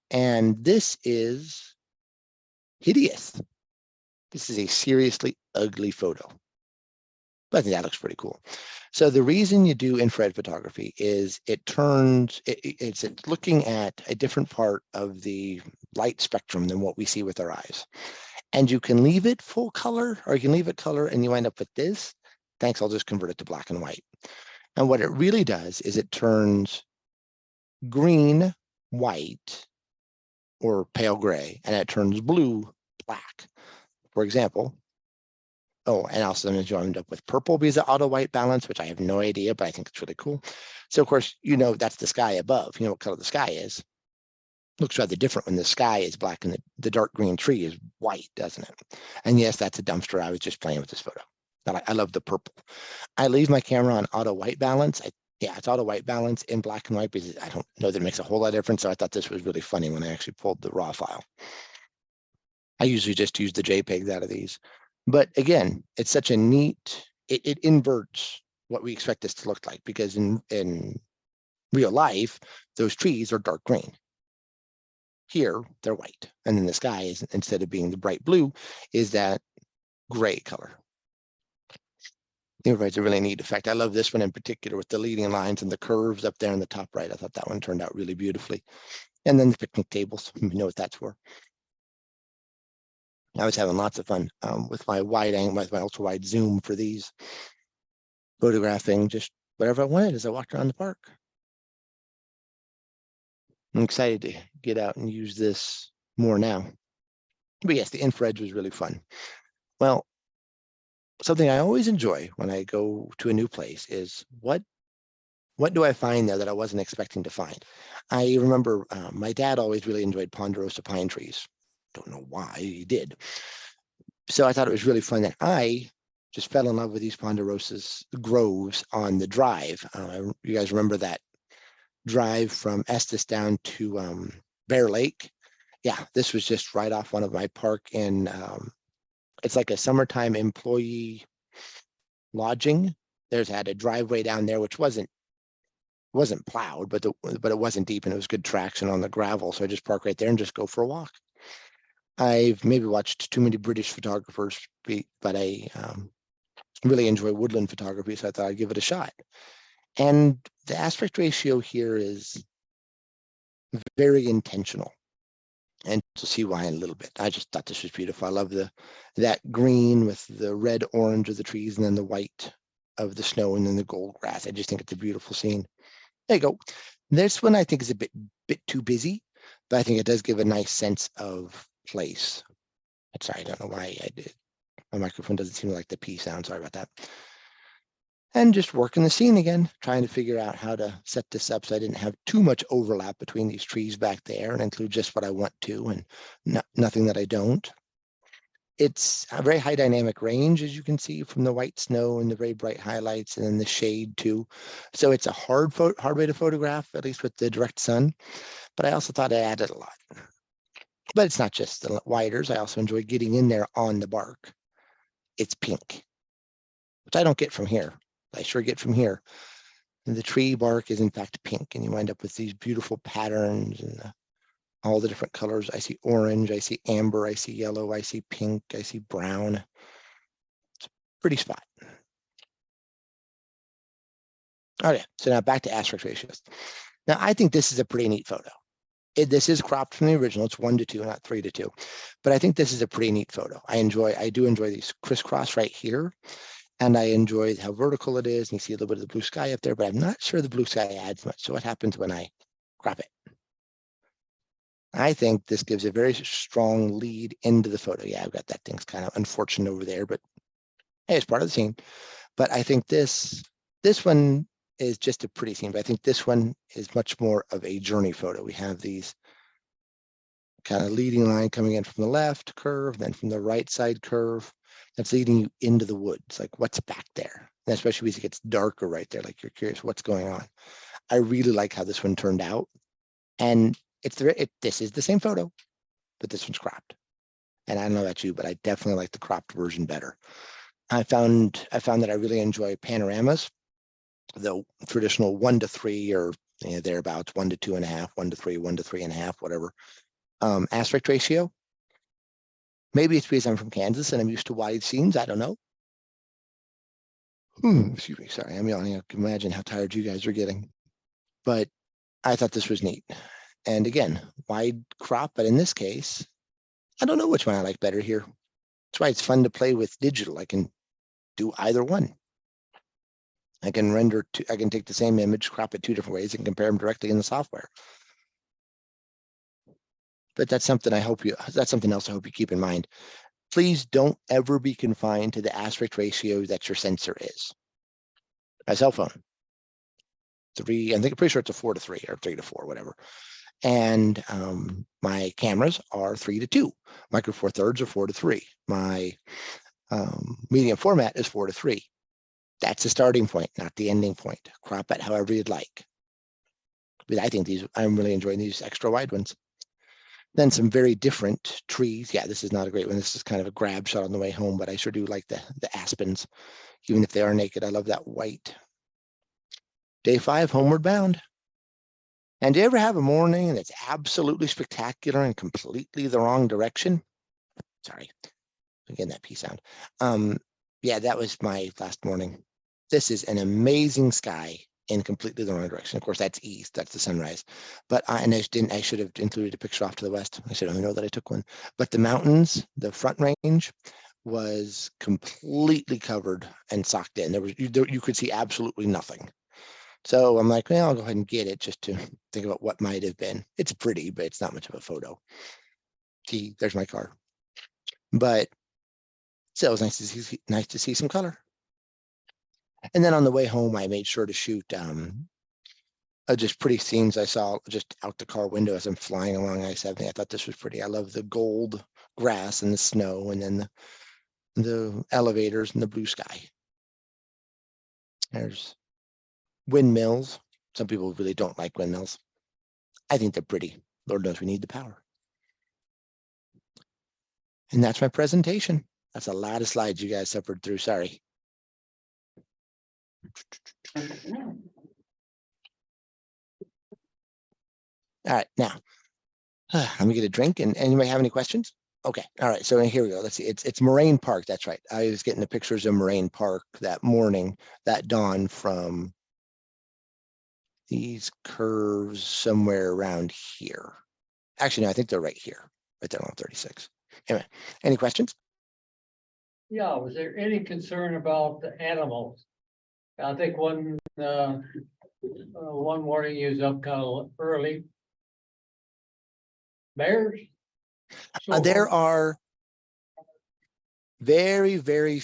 And this is hideous. This is a seriously ugly photo. But I think that looks pretty cool. So the reason you do infrared photography is it's looking at a different part of the light spectrum than what we see with our eyes. And you can leave it full color, or you can leave it color and you wind up with this. Thanks, I'll just convert it to black and white. And what it really does is it turns green, white, or pale gray, and it turns blue, black. For example, and also I'm joined up with purple because of auto white balance, which I have no idea, but I think it's really cool. So of course, that's the sky above. You know what color the sky is. Looks rather different when the sky is black and the dark green tree is white, doesn't it? And yes, that's a dumpster. I was just playing with this photo. I love the purple. I leave my camera on auto white balance. It's auto white balance in black and white because I don't know that it makes a whole lot of difference. So I thought this was really funny when I actually pulled the raw file. I usually just use the JPEGs out of these. But again, it's such a neat, it inverts what we expect this to look like, because in real life, those trees are dark green. Here, they're white. And then the sky is, instead of being the bright blue, is that gray color. It provides a really neat effect. I love this one in particular with the leading lines and the curves up there in the top right. I thought that one turned out really beautifully. And then the picnic tables, you know what that's for. I was having lots of fun with my wide angle, with my ultra wide zoom for these, photographing just whatever I wanted as I walked around the park. I'm excited to get out and use this more now. But yes, the infrared was really fun. Well, something I always enjoy when I go to a new place is what do I find there that I wasn't expecting to find? I remember my dad always really enjoyed ponderosa pine trees. Don't know why, he did. So I thought it was really fun that I just fell in love with these ponderosa groves on the drive. You guys remember that drive from Estes down to Bear Lake? Yeah, this was just right off one of my park in, it's like a summertime employee lodging. There's had a driveway down there, which wasn't plowed, but it wasn't deep and it was good traction on the gravel. So I just park right there and just go for a walk. I've maybe watched too many British photographers, but I really enjoy woodland photography, so I thought I'd give it a shot. And the aspect ratio here is very intentional. And you'll see why in a little bit. I just thought this was beautiful. I love that green with the red orange of the trees and then the white of the snow and then the gold grass. I just think it's a beautiful scene. There you go. This one I think is a bit too busy, but I think it does give a nice sense of place. Sorry, I don't know why I did. My microphone doesn't seem to like the P sound. Sorry about that. And just working the scene again, trying to figure out how to set this up so I didn't have too much overlap between these trees back there and include just what I want to and nothing that I don't. It's a very high dynamic range, as you can see from the white snow and the very bright highlights and then the shade too. So it's a hard way to photograph, at least with the direct sun. But I also thought I added a lot. But it's not just the whiters. I also enjoy getting in there on the bark. It's pink, which I don't get from here. I sure get from here. And the tree bark is in fact pink, and you wind up with these beautiful patterns and all the different colors. I see orange, I see amber, I see yellow, I see pink, I see brown. It's a pretty spot. Okay, so now back to aspect ratios. Now I think this is a pretty neat photo. This is cropped from the original. It's 1:2, not 3:2. But I think this is a pretty neat photo. I do enjoy these crisscross right here. And I enjoy how vertical it is. And you see a little bit of the blue sky up there, but I'm not sure the blue sky adds much. So what happens when I crop it? I think this gives a very strong lead into the photo. Yeah, I've got that thing's kind of unfortunate over there, but hey, it's part of the scene. But I think this one is just a pretty scene, but I think this one is much more of a journey photo. We have these kind of leading line coming in from the left curve, then from the right side curve. That's leading you into the woods. Like what's back there? And especially as it gets darker right there, like you're curious what's going on. I really like how this one turned out. And this is the same photo, but this one's cropped. And I don't know about you, but I definitely like the cropped version better. I found that I really enjoy panoramas, the traditional 1:3 or thereabouts, 1:2.5, 1:3, 1:3.5, whatever. Aspect ratio. Maybe it's because I'm from Kansas and I'm used to wide scenes. I don't know. Excuse me. Sorry, I'm yawning. I can imagine how tired you guys are getting. But I thought this was neat. And again, wide crop. But in this case, I don't know which one I like better here. That's why it's fun to play with digital. I can do either one. I can I can take the same image, crop it 2 different ways, and compare them directly in the software. But that's something that's something else I hope you keep in mind. Please don't ever be confined to the aspect ratio that your sensor is. My cell phone, I'm pretty sure it's a 4:3 or 3:4, whatever. And my cameras are 3:2. Micro Four Thirds are 4:3. My medium format is 4:3. That's the starting point, not the ending point. Crop it however you'd like. But I think I'm really enjoying these extra wide ones. Then some very different trees. Yeah, this is not a great one. This is kind of a grab shot on the way home, but I sure do like the aspens, even if they are naked. I love that white. Day 5, homeward bound. And do you ever have a morning that's absolutely spectacular and completely the wrong direction? Sorry, again, that P sound. Yeah, that was my last morning. This is an amazing sky in completely the wrong direction. Of course, that's east, that's the sunrise. But I should have included a picture off to the west. I should only know that I took one. But the mountains, the front range was completely covered and socked in. You could see absolutely nothing. So I'm like, well, I'll go ahead and get it just to think about what might have been. It's pretty, but it's not much of a photo. See, there's my car. But still, it was nice to see some color. And then on the way home, I made sure to shoot just pretty scenes I saw just out the car window as I'm flying along I-70. I thought this was pretty. I love the gold grass and the snow, and then the elevators and the blue sky. There's windmills. Some people really don't like windmills. I think they're pretty. Lord knows we need the power. And that's my presentation. That's a lot of slides you guys suffered through. Sorry. All right, now let me get a drink. And anybody have any questions? Okay, all right. So here we go. Let's see. It's Moraine Park. That's right. I was getting the pictures of Moraine Park that morning, that dawn, from these curves somewhere around here. Actually, no, I think they're right here, right there on 36. Anyway, any questions? Yeah, was there any concern about the animals? I think one morning you was up kind of early. Bears? There are very, very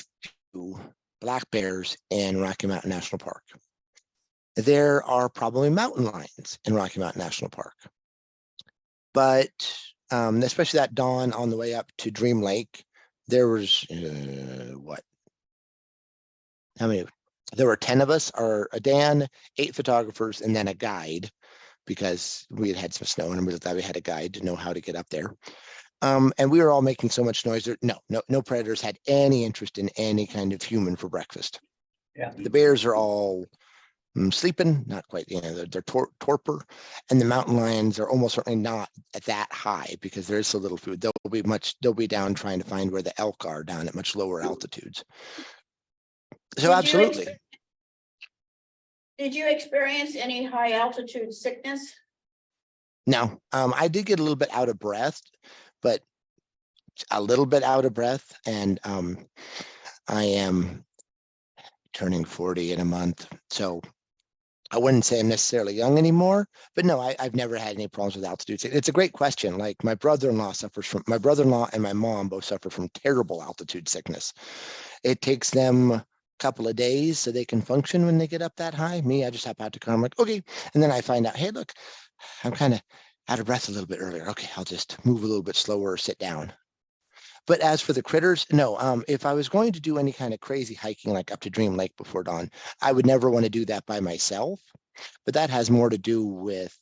few black bears in Rocky Mountain National Park. There are probably mountain lions in Rocky Mountain National Park. But especially that dawn on the way up to Dream Lake, there was, how many? There were 10 of us, or a Dan, 8 photographers, and then a guide, because we had some snow and I'm really glad we had a guide to know how to get up there. And we were all making so much noise. No predators had any interest in any kind of human for breakfast. Yeah. The bears are all sleeping, not quite, they're torpor, and the mountain lions are almost certainly not at that high because there is so little food. They'll be down trying to find where the elk are down at much lower altitudes. So absolutely. Did you experience any high altitude sickness? No, I did get a little bit out of breath, but a little bit out of breath, and I am turning 40 in a month, so I wouldn't say I'm necessarily young anymore, but no, I've never had any problems with altitude. It's a great question. Like my brother-in-law and my mom both suffer from terrible altitude sickness. It takes them a couple of days so they can function when they get up that high. Me, I just hop out to car. I'm like, okay. And then I find out, hey, look, I'm kind of out of breath a little bit earlier. Okay, I'll just move a little bit slower or sit down. But as for the critters, no, if I was going to do any kind of crazy hiking, like up to Dream Lake before dawn, I would never want to do that by myself. But that has more to do with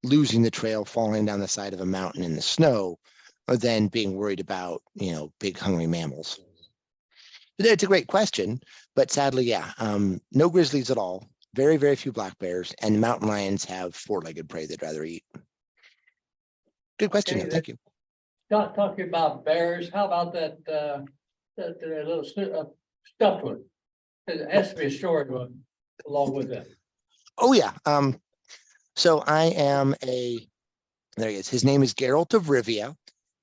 losing the trail, falling down the side of a mountain in the snow, than being worried about, big hungry mammals. But it's a great question, but sadly, yeah, no grizzlies at all. Very, very few black bears, and mountain lions have four-legged prey they'd rather eat. Good question. Okay, Thank you. Talking about bears, how about that little stuffed one? It has to be a short one along with that. Oh yeah. So I am there he is. His name is Geralt of Rivia.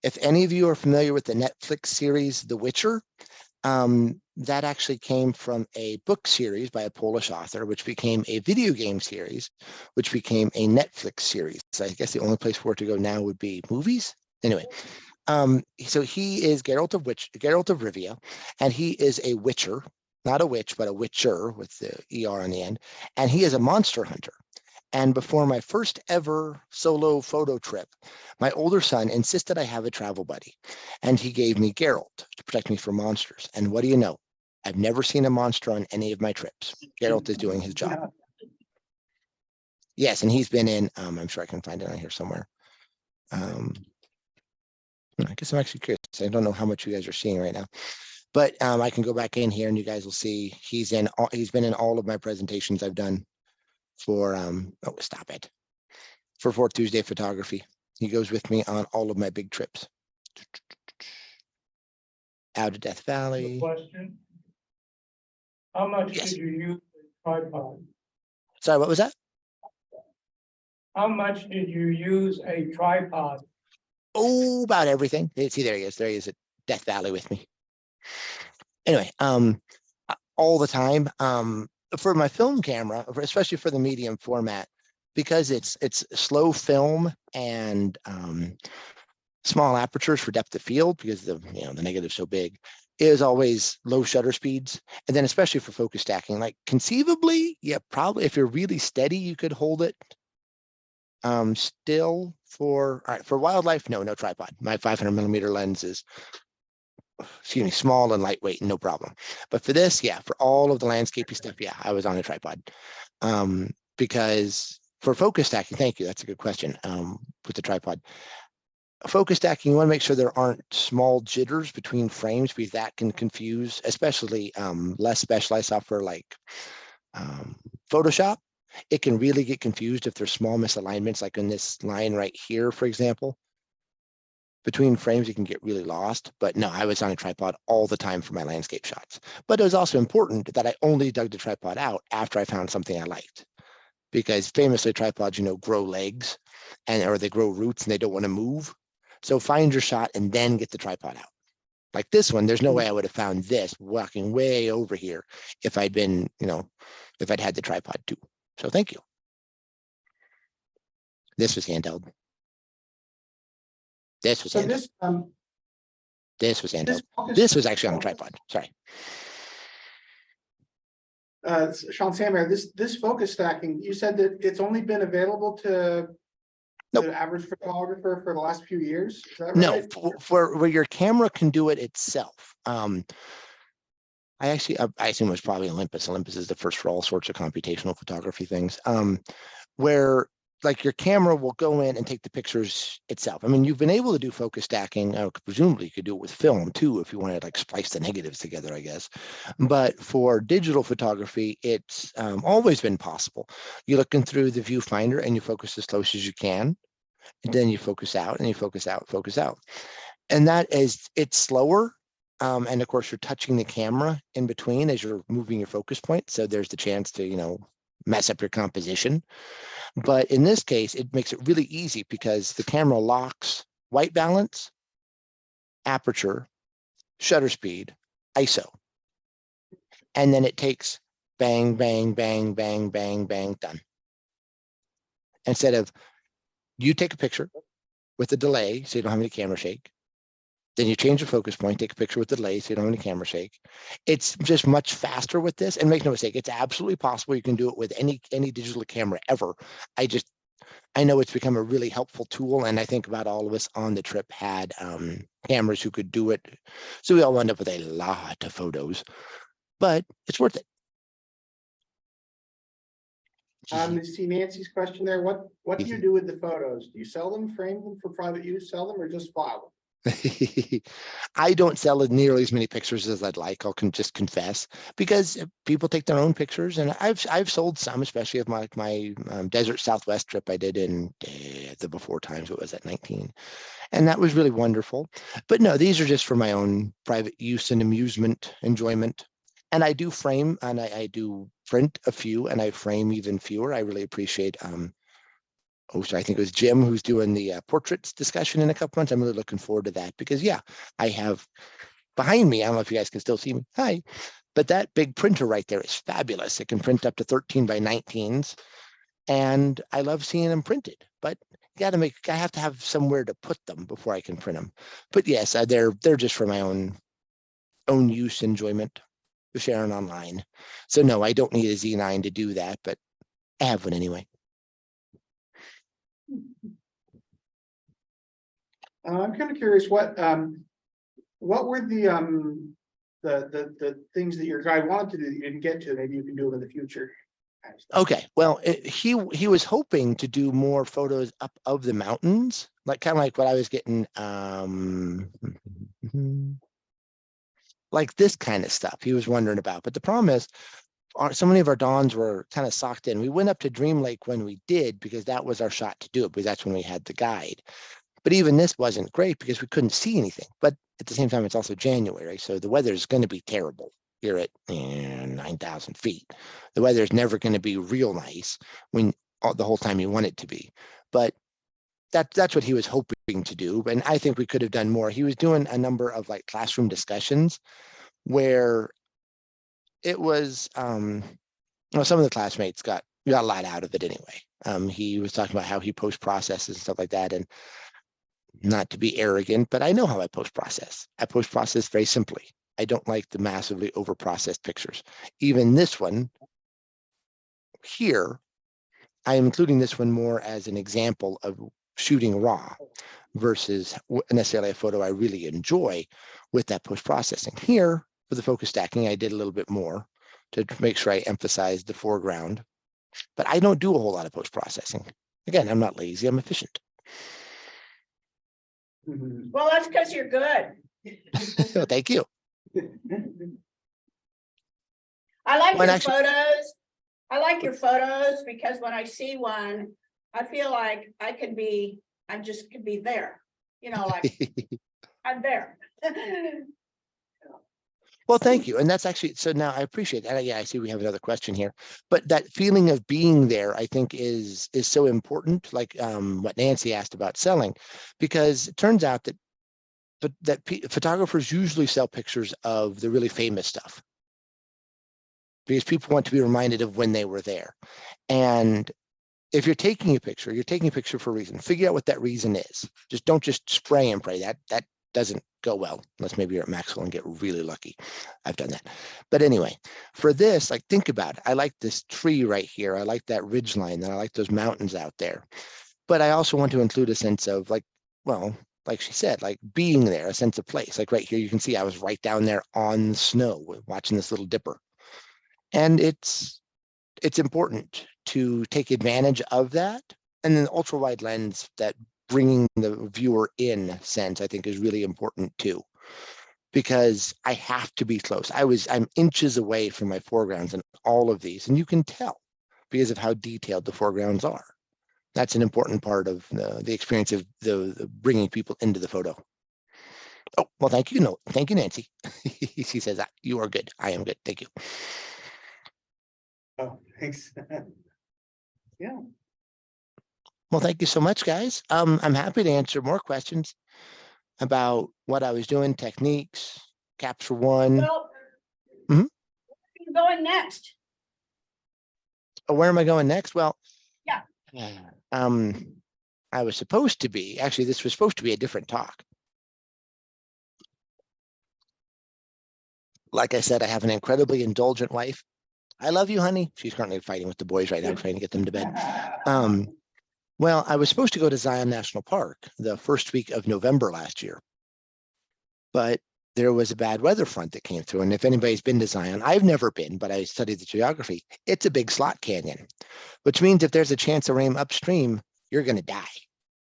If any of you are familiar with the Netflix series The Witcher, that actually came from a book series by a Polish author, which became a video game series, which became a Netflix series. So I guess the only place for it to go now would be movies. Anyway, so he is Geralt of Rivia, and he is a witcher, not a witch, but a witcher with the ER on the end, and he is a monster hunter. And before my first ever solo photo trip, my older son insisted I have a travel buddy, and he gave me Geralt to protect me from monsters. And what do you know? I've never seen a monster on any of my trips. Geralt is doing his job. Yes, and he's been in, I'm sure I can find it on here somewhere. I guess I'm actually curious. I don't know how much you guys are seeing right now, but I can go back in here and you guys will see he's been in all of my presentations I've done for for Fourth Tuesday photography. He goes with me on all of my big trips. Out of Death Valley. Question. How much Yes. did you use a tripod? Sorry, what was that? How much did you use a tripod? Oh, about everything. See, there he is. There he is at Death Valley with me. Anyway, all the time. For my film camera, especially for the medium format, because it's slow film and small apertures for depth of field, because the negative's so big, is always low shutter speeds. And then especially for focus stacking, like conceivably, yeah, probably if you're really steady, you could hold it still for wildlife. No tripod. My 500mm lens is small and lightweight, no problem. But for this, yeah, for all of the landscapey stuff, yeah, I was on a tripod. Because for focus stacking, thank you, that's a good question. With the tripod, focus stacking, you want to make sure there aren't small jitters between frames, because that can confuse, especially less specialized software like Photoshop. It can really get confused if there's small misalignments, like in this line right here, for example. Between frames, you can get really lost. But no, I was on a tripod all the time for my landscape shots. But it was also important that I only dug the tripod out after I found something I liked. Because famously, tripods, grow legs or they grow roots and they don't want to move. So find your shot and then get the tripod out. Like this one, there's no way I would have found this walking way over here if I'd been, if I'd had the tripod too. So thank you. This was handheld. This was So handheld. This was handheld. focus- This was actually on the tripod. Sorry. Sean Samer, this focus stacking, you said that it's only been available to Nope. the average photographer for the last few years? Is that No, right? for where your camera can do it itself. I assume it was probably Olympus. Olympus is the first for all sorts of computational photography things. Where like your camera will go in and take the pictures itself. I mean, you've been able to do focus stacking. Presumably you could do it with film too, if you wanted to like splice the negatives together, I guess. But for digital photography, it's always been possible. You're looking through the viewfinder and you focus as close as you can. And then you focus out and you focus out, focus out. And that is, it's slower. And of course, you're touching the camera in between as you're moving your focus point. So there's the chance to, you know, mess up your composition. But in this case, it makes it really easy because the camera locks white balance, aperture, shutter speed, ISO. And then it takes bang, bang, bang, bang, bang, bang, done. Instead of you take a picture with a delay so you don't have any camera shake. Then you change the focus point, take a picture with the delay so you don't have any camera shake. It's just much faster with this. And make no mistake, it's absolutely possible. You can do it with any digital camera ever. I know it's become a really helpful tool. And I think about all of us on the trip had cameras who could do it. So we all end up with a lot of photos, but it's worth it. You see Nancy's question there. What do you do with the photos? Do you sell them, frame them for private use, sell them, or just file them? I don't sell nearly as many pictures as I'd like. I'll just confess, because people take their own pictures, and I've sold some, especially of my desert Southwest trip I did in the before times. It was at 19, and that was really wonderful. But no, these are just for my own private use and amusement, enjoyment. And I do frame, and I do print a few, and I frame even fewer. I really appreciate. So I think it was Jim who's doing the portraits discussion in a couple months. I'm really looking forward to that because, yeah, I have behind me, I don't know if you guys can still see me. Hi. But that big printer right there is fabulous. It can print up to 13 by 19s. And I love seeing them printed. But I have to have somewhere to put them before I can print them. But yes, they're just for my own use, enjoyment, sharing online. So no, I don't need a Z9 to do that, but I have one anyway. I'm kind of curious what were the things that your guy wanted to do that you didn't get to? Maybe you can do them in the future. Okay, well, he was hoping to do more photos up of the mountains, like kind of like what I was getting, like this kind of stuff he was wondering about. But the problem is, so many of our dawns were kind of socked in. We went up to Dream Lake when we did because that was our shot to do it, because that's when we had the guide. But even this wasn't great because we couldn't see anything. But at the same time, it's also January, so the weather is going to be terrible here at 9,000 feet. The weather is never going to be real nice when the whole time you want it to be. But that's what he was hoping to do. And I think we could have done more. He was doing a number of like classroom discussions where it was, some of the classmates got a lot out of it anyway. He was talking about how he post-processes and stuff like that. And not to be arrogant, but I know how I post-process. I post-process very simply. I don't like the massively over-processed pictures. Even this one here, I am including this one more as an example of shooting raw versus necessarily a photo I really enjoy with that post-processing. Here, for the focus stacking, I did a little bit more to make sure I emphasized the foreground, but I don't do a whole lot of post-processing. Again, I'm not lazy, I'm efficient. Well, that's because you're good. Oh, thank you. I like Well, your actually, photos. I like your photos because when I see one, I feel like I could be there. You know, like I'm there. Well, thank you. And that's actually, so now I appreciate that. Yeah, I see we have another question here, but that feeling of being there, I think is so important, like what Nancy asked about selling, because it turns out that photographers usually sell pictures of the really famous stuff because people want to be reminded of when they were there. And if you're taking a picture for a reason. Figure out what that reason is. Don't just spray and pray. That doesn't go well, unless maybe you're at Maxwell and get really lucky. I've done that. But anyway, for this, like, think about it. I like this tree right here. I like that ridge line, and I like those mountains out there. But I also want to include a sense of like, well, like she said, like being there, a sense of place. Like right here, you can see I was right down there on the snow watching this little dipper. And it's important to take advantage of that and then ultra wide lens, that bringing the viewer in sense, I think is really important too, because I have to be close. I'm inches away from my foregrounds in all of these, and you can tell because of how detailed the foregrounds are. That's an important part of the experience of the bringing people into the photo. Oh, well, thank you. No, thank you, Nancy. She says, you are good. I am good. Thank you. Oh, thanks. Yeah. Well, thank you so much, guys. I'm happy to answer more questions about what I was doing, techniques, Capture One. Well. Mhm. Where are you going next? Where am I going next? Well, Yeah. I was supposed to be, actually, this was supposed to be a different talk. Like I said, I have an incredibly indulgent wife. I love you, honey. She's currently fighting with the boys right now, trying to get them to bed. Well, I was supposed to go to Zion National Park the first week of November last year, but there was a bad weather front that came through. And if anybody's been to Zion, I've never been, but I studied the geography. It's a big slot canyon, which means if there's a chance of rain upstream, you're going to die.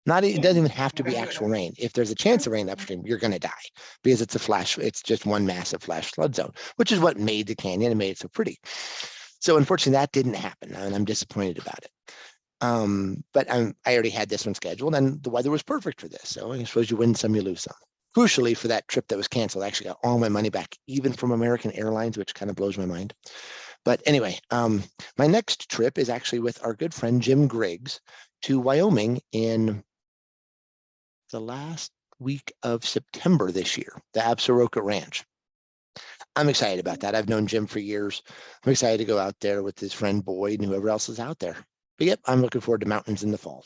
It doesn't even have to be actual rain. If there's a chance of rain upstream, you're going to die because it's just one massive flash flood zone, which is what made the canyon and made it so pretty. So unfortunately, that didn't happen, and I'm disappointed about it. But I already had this one scheduled, and the weather was perfect for this. So I suppose you win some, you lose some. Crucially, for that trip that was canceled, I actually got all my money back, even from American Airlines, which kind of blows my mind. But anyway, my next trip is actually with our good friend Jim Griggs to Wyoming in the last week of September this year, the Absaroka Ranch. I'm excited about that. I've known Jim for years. I'm excited to go out there with his friend Boyd and whoever else is out there. But yep, I'm looking forward to mountains in the fall.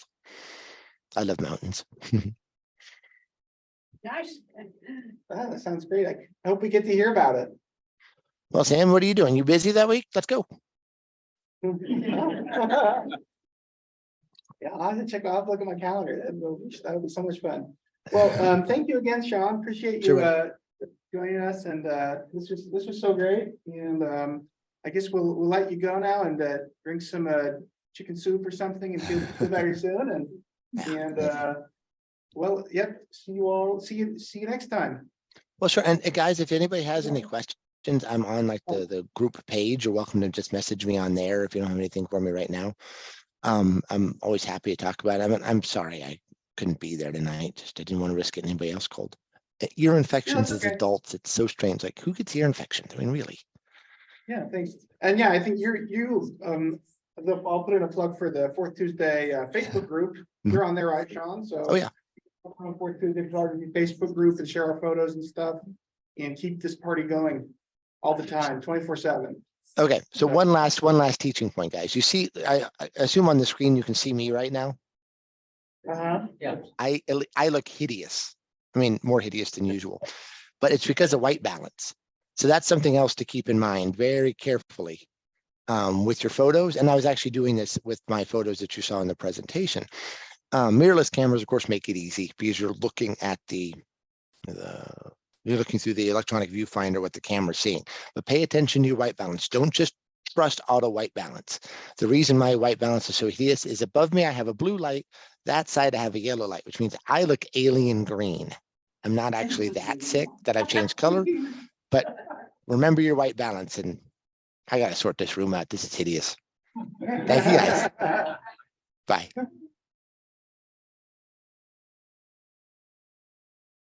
I love mountains. Nice. That sounds great. I hope we get to hear about it. Well, Sam, what are you doing? You busy that week? Let's go. Yeah, I'll have to check. I'll have to look at my calendar. That would be so much fun. Well, thank you again, Sean. Appreciate you joining us. And this was so great. And I guess we'll let you go now and bring some chicken soup or something and feel better soon. And well, yep. See you next time. Well, sure. And guys, if anybody has any questions, I'm on like the group page. You're welcome to just message me on there if you don't have anything for me right now. I'm always happy to talk about it. I'm sorry I couldn't be there tonight. Just I didn't want to risk getting anybody else cold. Ear infections as adults, it's so strange. Like, who gets ear infections? I mean, really? Yeah, thanks. And yeah, I think I'll put in a plug for the Fourth Tuesday Facebook group. You're on there, right, Sean? So oh yeah. On Fourth Tuesday Photography Facebook group and share our photos and stuff, and keep this party going all the time, 24/7. Okay, so one last teaching point, guys. You see, I assume on the screen you can see me right now. Yeah. I look hideous. I mean, more hideous than usual, but it's because of white balance. So that's something else to keep in mind very carefully with your photos. And I was actually doing this with my photos that you saw in the presentation. Mirrorless cameras, of course, make it easy because you're looking at you're looking through the electronic viewfinder what the camera's seeing. But pay attention to your white balance. Don't just trust auto white balance. The reason my white balance is so hideous is above me I have a blue light. That side I have a yellow light, which means I look alien green. I'm not actually that sick that I've changed color, but remember your white balance. And I gotta sort this room out. This is hideous. Thank you guys. Bye.